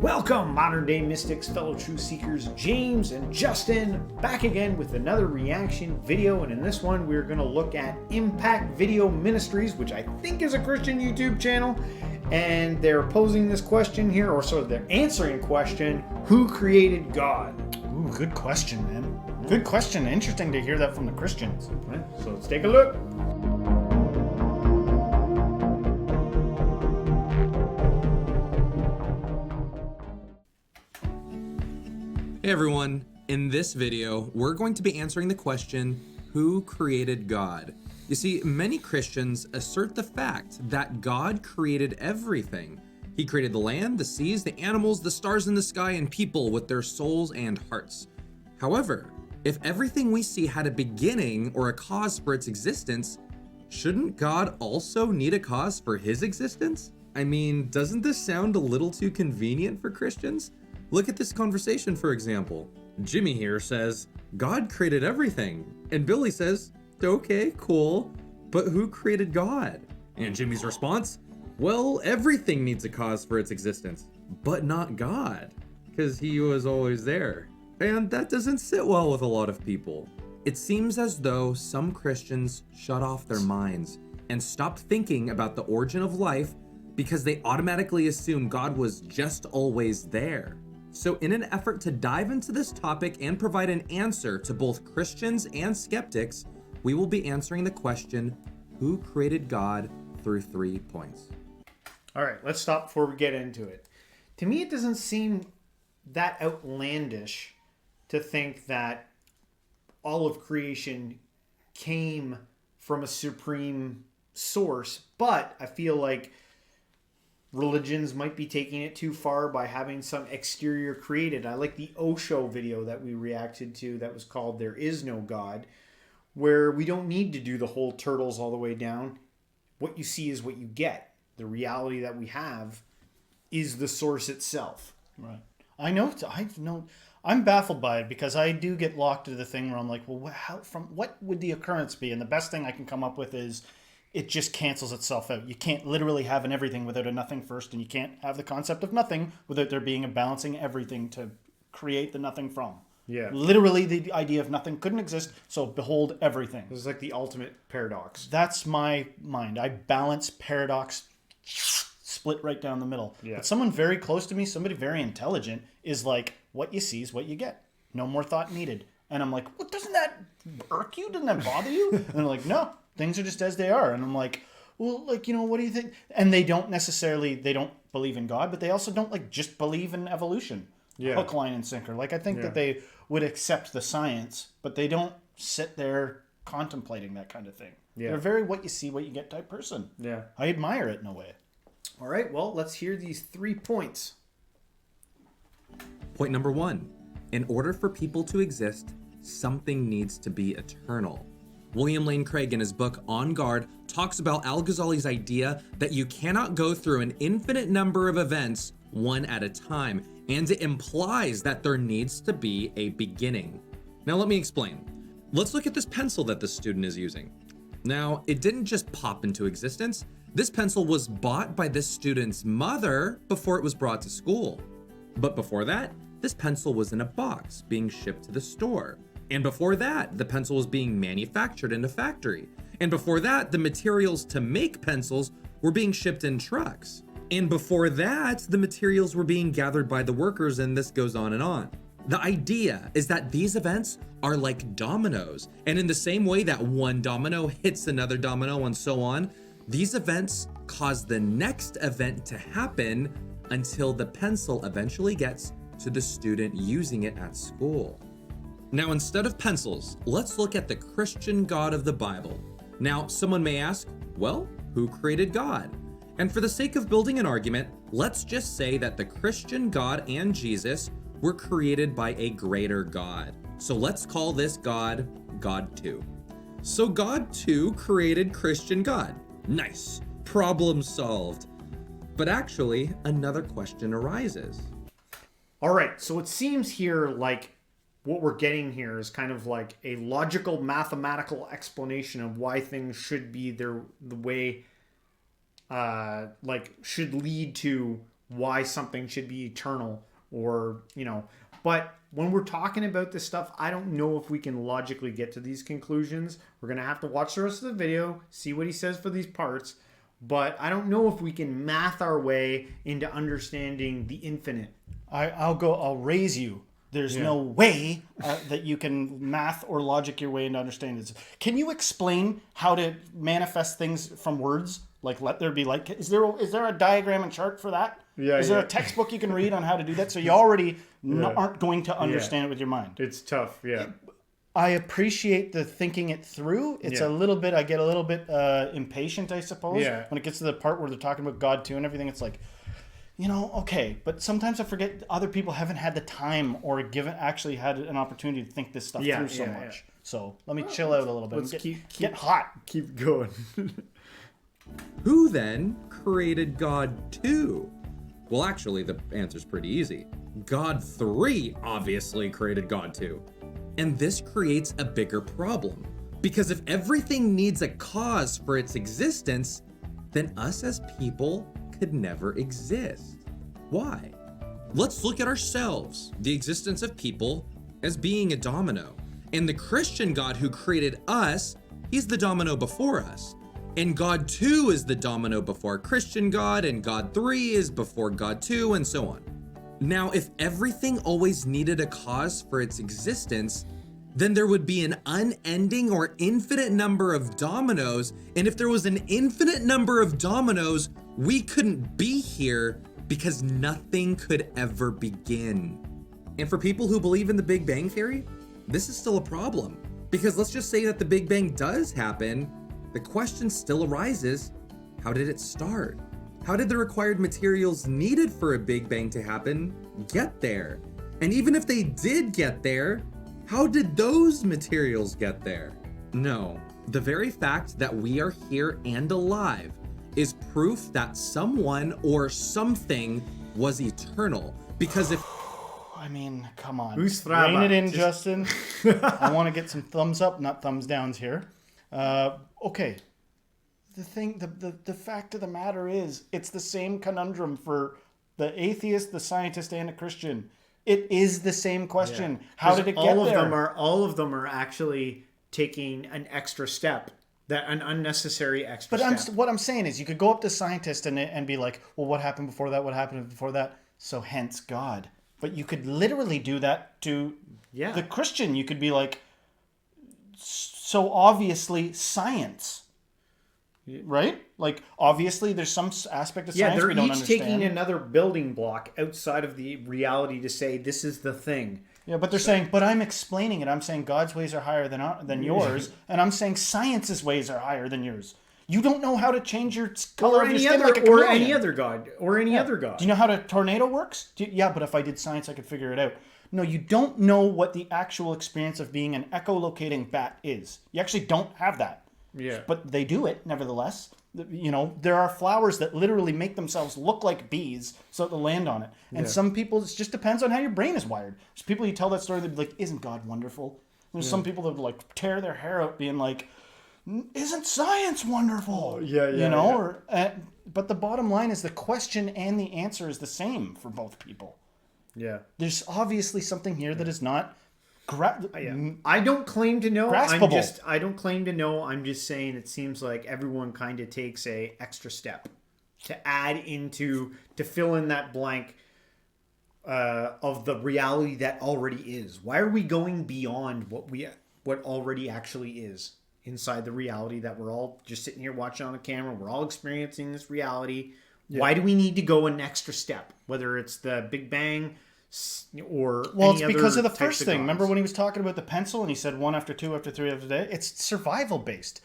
Welcome, modern day mystics, fellow truth seekers, James and Justin, back again with another reaction video. And in this one, we're going to look at Impact Video Ministries, which I think is a Christian YouTube channel. And they're posing this question here, or sort of they're answering the question, who created God? Ooh, good question, man. Good question. Interesting to hear that from the Christians. Right, so let's take a look. Hey everyone, in this video, we're going to be answering the question, who created God? You see, many Christians assert the fact that God created everything. He created the land, the seas, the animals, the stars in the sky, and people with their souls and hearts. However, if everything we see had a beginning or a cause for its existence, shouldn't God also need a cause for his existence? I mean, doesn't this sound a little too convenient for Christians? Look at this conversation, for example. Jimmy here says, God created everything. And Billy says, okay, cool, but who created God? And Jimmy's response, well, everything needs a cause for its existence, but not God, because he was always there. And that doesn't sit well with a lot of people. It seems as though some Christians shut off their minds and stopped thinking about the origin of life because they automatically assume God was just always there. So in an effort to dive into this topic and provide an answer to both Christians and skeptics, we will be answering the question, who created God, through 3 points. All right, let's stop before we get into it. To me, it doesn't seem that outlandish to think that all of creation came from a supreme source, but I feel like religions might be taking it too far by having some exterior created. I like the Osho video that we reacted to that was called There Is No God, where we don't need to do the whole turtles all the way down. What you see is what you get. The reality that we have is the source itself. Right. I'm baffled by it because I do get locked into the thing where I'm like, well, what would the occurrence be? And the best thing I can come up with is it just cancels itself out. You can't literally have an everything without a nothing first, and you can't have the concept of nothing without there being a balancing everything to create the nothing from. Yeah. Literally, the idea of nothing couldn't exist, so behold everything. This is like the ultimate paradox. That's my mind. I balance paradox, split right down the middle. Yeah. But someone very close to me, somebody very intelligent, is like, what you see is what you get. No more thought needed. And I'm like, well, doesn't that irk you? Doesn't that bother you? And they're like, no. Things are just as they are. And I'm like, well, like, what do you think? And they don't believe in God, but they also don't just believe in evolution. Yeah. Hook, line, and sinker. I think that they would accept the science, but they don't sit there contemplating that kind of thing. Yeah. They're very what you see, what you get type person. Yeah. I admire it in a way. All right, well, let's hear these 3 points. Point number 1, in order for people to exist, something needs to be eternal. William Lane Craig in his book On Guard talks about Al-Ghazali's idea that you cannot go through an infinite number of events one at a time, and it implies that there needs to be a beginning. Now let me explain. Let's look at this pencil that the student is using. Now, it didn't just pop into existence. This pencil was bought by this student's mother before it was brought to school. But before that, this pencil was in a box being shipped to the store. And before that, the pencil was being manufactured in a factory. And before that, the materials to make pencils were being shipped in trucks. And before that, the materials were being gathered by the workers, and this goes on and on. The idea is that these events are like dominoes. And in the same way that one domino hits another domino and so on, these events cause the next event to happen until the pencil eventually gets to the student using it at school. Now, instead of pencils, let's look at the Christian God of the Bible. Now, someone may ask, well, who created God? And for the sake of building an argument, let's just say that the Christian God and Jesus were created by a greater God. So let's call this God, God 2. So God 2 created Christian God. Nice. Problem solved. But actually, another question arises. All right, so it seems here like what we're getting here is kind of like a logical mathematical explanation of why things should be the way should lead to why something should be eternal, or, but when we're talking about this stuff, I don't know if we can logically get to these conclusions. We're going to have to watch the rest of the video, see what he says for these parts, but I don't know if we can math our way into understanding the infinite. I'll raise you. There's no way that you can math or logic your way into understanding this. Can you explain how to manifest things from words? Like, let there be light. Is there a diagram and chart for that? Is there a textbook you can read on how to do that? So you already aren't going to understand it with your mind. It's tough, I appreciate the thinking it through. It's a little bit, I get a little bit impatient, I suppose. Yeah. When it gets to the part where they're talking about God too and everything, it's like, okay. But sometimes I forget other people haven't had the time or actually had an opportunity to think this stuff through so much. Yeah. So let me chill out a little bit. Let's get hot. Keep going. Who then created God 2? Well, actually, the answer's pretty easy. God 3 obviously created God 2. And this creates a bigger problem. Because if everything needs a cause for its existence, then us as people could never exist. Why? Let's look at ourselves, the existence of people, as being a domino. And the Christian God who created us, he's the domino before us. And God 2 is the domino before Christian God, and God 3 is before God 2, and so on. Now, if everything always needed a cause for its existence, then there would be an unending or infinite number of dominoes, and if there was an infinite number of dominoes, we couldn't be here because nothing could ever begin. And for people who believe in the Big Bang Theory, this is still a problem. Because let's just say that the Big Bang does happen, the question still arises, how did it start? How did the required materials needed for a Big Bang to happen get there? And even if they did get there, how did those materials get there? No, the very fact that we are here and alive is proof that someone or something was eternal. Because if... I mean, come on. Rein it in, Justin. I want to get some thumbs up, not thumbs downs here. Okay. The fact of the matter is, it's the same conundrum for the atheist, the scientist, and the Christian. It is the same question. Yeah. How did it get there? All of them are actually taking an extra step, an unnecessary extra step. What I'm saying is, you could go up to scientists and be like, well, what happened before that? What happened before that? So hence God. But you could literally do that to the Christian. You could be like, so obviously science. Right? Like, obviously, there's some aspect of science we don't understand. Yeah, they're each taking another building block outside of the reality to say, this is the thing. Yeah, but they're saying, but I'm explaining it. I'm saying God's ways are higher than yours, and I'm saying science's ways are higher than yours. You don't know how to change your color of your skin like a chameleon. Or any other god. Do you know how a tornado works? Yeah, but if I did science, I could figure it out. No, you don't know what the actual experience of being an echolocating bat is. You actually don't have that. Yeah. But they do it, nevertheless. There are flowers that literally make themselves look like bees so that they'll land on it. And some people, it just depends on how your brain is wired. There's people, you tell that story, they'd be like, isn't God wonderful? There's some people that would like tear their hair out being like, isn't science wonderful? But the bottom line is the question and the answer is the same for both people. Yeah. There's obviously something here that is not... I don't claim to know. Graspable. I don't claim to know. I'm just saying it seems like everyone kind of takes a extra step to add into, to fill in that blank of the reality that already is. Why are we going beyond what already actually is inside the reality that we're all just sitting here watching on a camera? We're all experiencing this reality. Yeah. Why do we need to go an extra step? Whether it's the Big Bang or it's because of the first thing. Remember when he was talking about the pencil and he said 1 after 2 after 3 after day? It's survival based.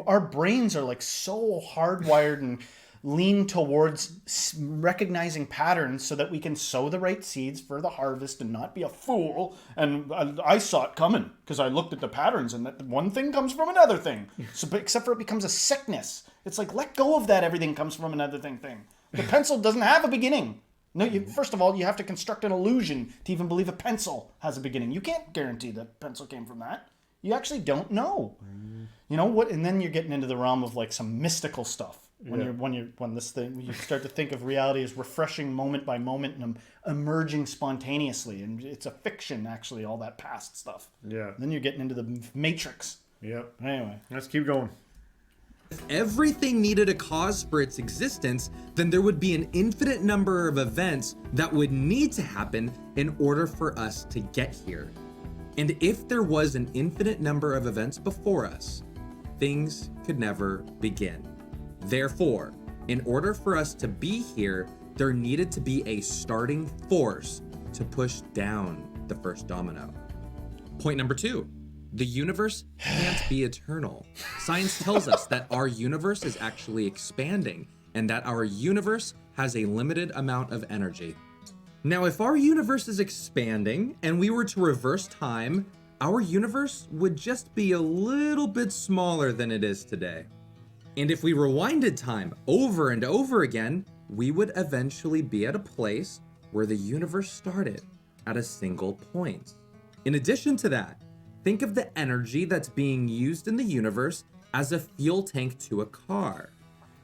Our brains are like so hardwired and lean towards recognizing patterns so that we can sow the right seeds for the harvest and not be a fool. And I saw it coming because I looked at the patterns and that one thing comes from another thing. So, except for it becomes a sickness. It's like, let go of that everything comes from another thing. The pencil doesn't have a beginning. No, first of all, you have to construct an illusion to even believe a pencil has a beginning. You can't guarantee that pencil came from that. You actually don't know. You know what? And then you're getting into the realm of like some mystical stuff. when you start to think of reality as refreshing moment by moment and emerging spontaneously, and it's a fiction actually, all that past stuff. Yeah. Then you're getting into the Matrix. Yep. Anyway, Let's keep going. If everything needed a cause for its existence, then there would be an infinite number of events that would need to happen in order for us to get here. And if there was an infinite number of events before us, things could never begin. Therefore, in order for us to be here, there needed to be a starting force to push down the first domino. Point number 2. The universe can't be eternal. Science tells us that our universe is actually expanding and that our universe has a limited amount of energy. Now, if our universe is expanding and we were to reverse time, our universe would just be a little bit smaller than it is today. And if we rewinded time over and over again, we would eventually be at a place where the universe started at a single point. In addition to that, think of the energy that's being used in the universe as a fuel tank to a car.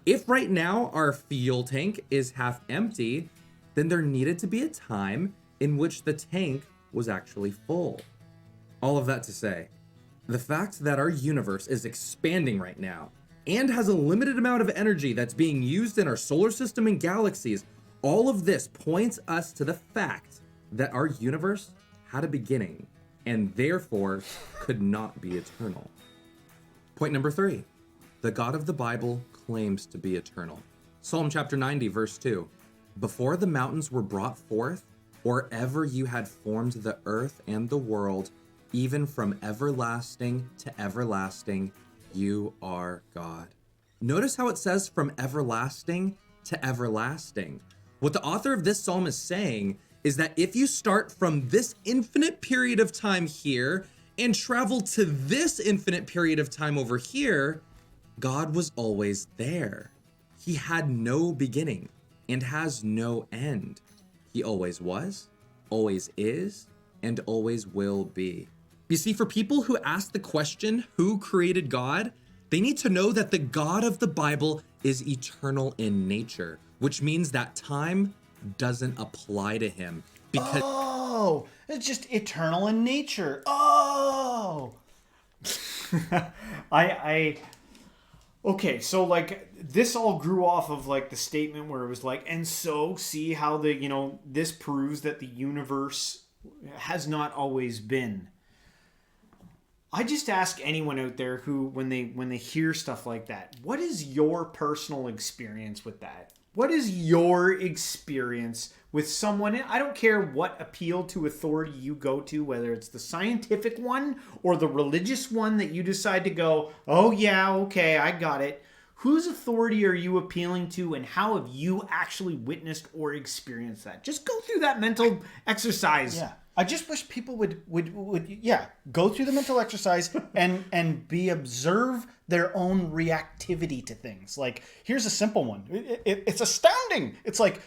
If right now our fuel tank is half empty, then there needed to be a time in which the tank was actually full. All of that to say, the fact that our universe is expanding right now and has a limited amount of energy that's being used in our solar system and galaxies, all of this points us to the fact that our universe had a beginning and therefore could not be eternal. Point number 3, the God of the Bible claims to be eternal. Psalm chapter 90, verse 2. Before the mountains were brought forth, or ever you had formed the earth and the world, even from everlasting to everlasting, you are God. Notice how it says from everlasting to everlasting. What the author of this psalm is saying is that if you start from this infinite period of time here and travel to this infinite period of time over here, God was always there. He had no beginning and has no end. He always was, always is, and always will be. You see, for people who ask the question, who created God? They need to know that the God of the Bible is eternal in nature, which means that time doesn't apply to him because it's just eternal in nature. Oh, Okay, so like this all grew off of like the statement where it was like, and so see how this proves that the universe has not always been. I just ask anyone out there who, when they hear stuff like that, what is your personal experience with that? What is your experience with someone? I don't care what appeal to authority you go to, whether it's the scientific one or the religious one that you decide to go, oh yeah, okay, I got it. Whose authority are you appealing to, and how have you actually witnessed or experienced that? Just go through that mental exercise. yeah. I just wish people would go through the mental exercise and observe their own reactivity to things. Like, here's a simple one. It's astounding. It's like,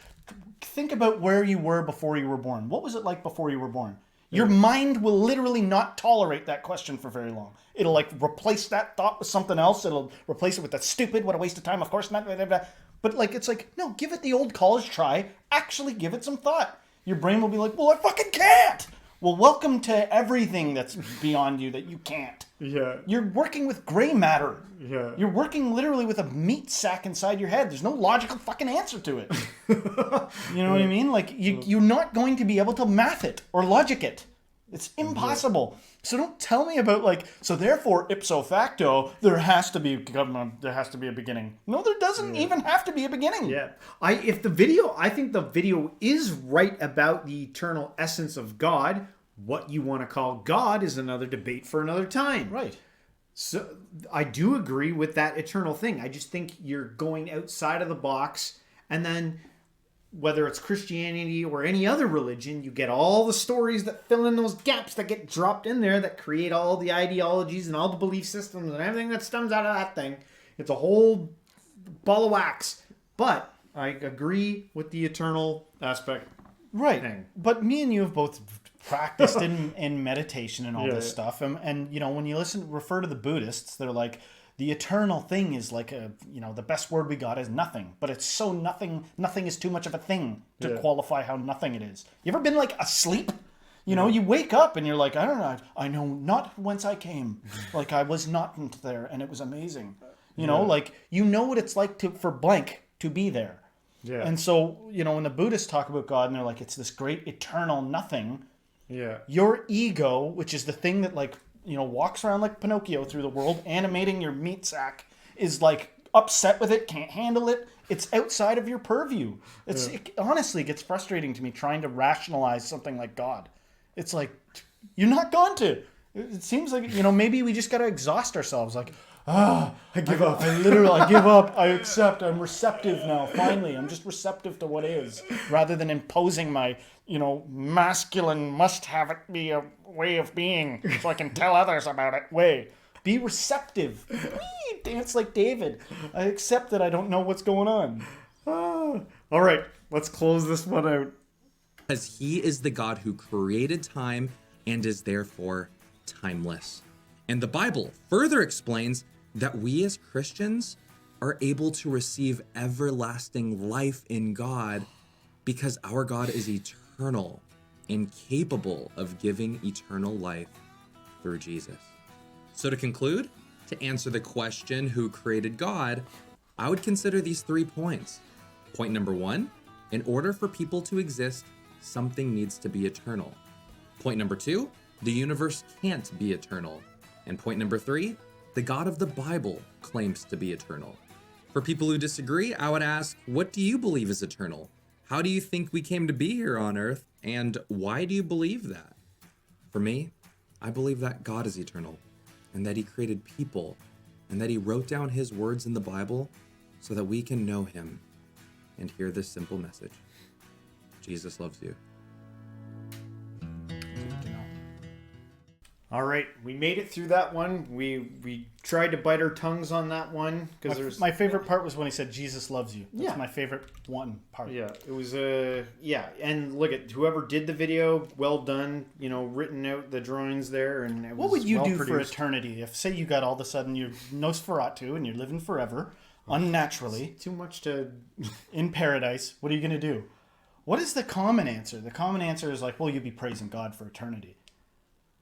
think about where you were before you were born. What was it like before you were born? Your mind will literally not tolerate that question for very long. It'll like replace that thought with something else. It'll replace it with that stupid, what a waste of time, of course not. Blah, blah, blah. But like, it's like, no, give it the old college try. Actually give it some thought. Your brain will be like, well, I fucking can't. Well, welcome to everything that's beyond you that you can't. Yeah. You're working with gray matter. Yeah. You're working literally with a meat sack inside your head. There's no logical fucking answer to it. You know what I mean? Like, you're not going to be able to math it or logic it. It's impossible. So don't tell me about like, so therefore ipso facto, there has to be a beginning. No, there doesn't even have to be a beginning. Yeah. I think the video is right about the eternal essence of God. What you want to call God is another debate for another time. Right. So I do agree with that eternal thing. I just think you're going outside of the box, and then whether it's Christianity or any other religion, you get all the stories that fill in those gaps that get dropped in there that create all the ideologies and all the belief systems and everything that stems out of that thing. It's a whole ball of wax. But I agree with the eternal aspect. Right. Thing. But me and you have both practiced in meditation and all this stuff. And you know, when you refer to the Buddhists, they're like, the eternal thing is like the best word we got is nothing, but it's so nothing is too much of a thing to qualify how nothing it is. You ever been like asleep? You wake up and you're like, I don't know, I know not whence I came. Like I was not there and it was amazing. Like what it's like for blank to be there. Yeah. And so, when the Buddhists talk about God and they're like, it's this great eternal nothing. Yeah. Your ego, which is the thing that walks around like Pinocchio through the world, animating your meat sack, is like upset with it, can't handle it. It's outside of your purview. It honestly gets frustrating to me trying to rationalize something like God. It's like, you're not going to. It seems like, maybe we just got to exhaust ourselves. Like, I give up. I give up. I accept. I'm receptive now. Finally, I'm just receptive to what is, rather than imposing my, masculine must have it be a way of being so I can tell others about it way. Be receptive. Dance like David. I accept that I don't know what's going on. All right, let's close this one out. Because he is the God who created time and is therefore timeless. And the Bible further explains that we as Christians are able to receive everlasting life in God because our God is eternal and capable of giving eternal life through Jesus. So to conclude, to answer the question, who created God, I would consider these 3 points. Point number 1, in order for people to exist, something needs to be eternal. Point number 2, the universe can't be eternal. And point number 3, the God of the Bible claims to be eternal. For people who disagree, I would ask, what do you believe is eternal? How do you think we came to be here on earth? And why do you believe that? For me, I believe that God is eternal and that he created people and that he wrote down his words in the Bible so that we can know him and hear this simple message. Jesus loves you. All right, we made it through that one. We tried to bite our tongues on that one because my favorite part was when he said Jesus loves you. That's my favorite one part. Yeah, it was and look at whoever did the video, well done. Written out the drawings there, and it was what would you do produced. for eternity if, say, you got all of a sudden you're Nosferatu and you're living forever, unnaturally, it's too much to in paradise? What are you going to do? What is the common answer? The common answer is like, well, you'd be praising God for eternity.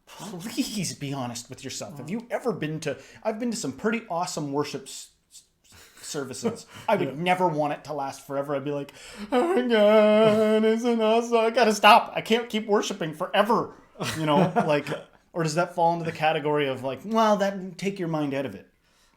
Please be honest with yourself. Have you ever been to... I've been to some pretty awesome worship services. I would never want it to last forever. I'd be like, oh my God, isn't awesome. I gotta stop. I can't keep worshiping forever. Or does that fall into the category of like, well, that take your mind out of it.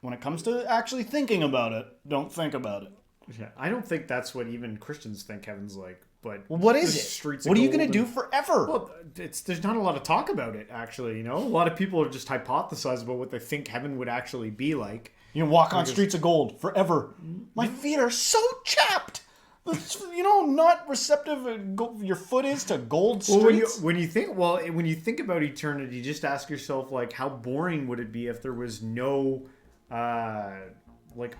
When it comes to actually thinking about it, don't think about it. Yeah, I don't think that's what even Christians think heaven's like. But what is it? What are you going to do forever? Well, there's not a lot of talk about it, actually. A lot of people have just hypothesized about what they think heaven would actually be like. You walk on streets of gold forever. My feet are so chapped. Not receptive. Your foot is to gold streets. When you think about eternity, just ask yourself, like, how boring would it be if there was no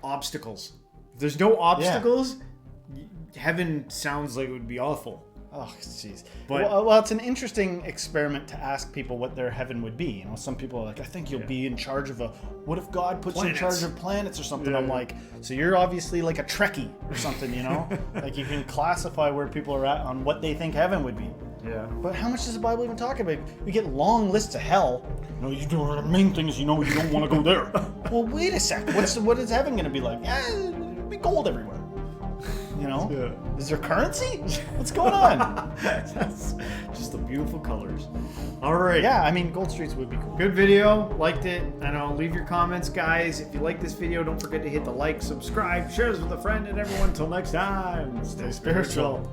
obstacles? If there's no obstacles. Yeah. Heaven sounds like it would be awful. Oh, jeez. Well, it's an interesting experiment to ask people what their heaven would be. Some people are like, I think you'll be in charge of what if God puts you in charge of planets or something? Yeah. I'm like, so you're obviously like a Trekkie or something, Like you can classify where people are at on what they think heaven would be. Yeah. But how much does the Bible even talk about? We get long lists of hell. The main thing is you don't want to go there. Well, wait a sec. What is heaven going to be like? It'll be gold everywhere. Yeah. Is there currency? What's going on? That's just the beautiful colors. All right. Yeah, gold streets would be cool. Good video. Liked it. Leave your comments, guys. If you like this video, don't forget to hit the like, subscribe, share this with a friend, and everyone. Until next time, stay spiritual.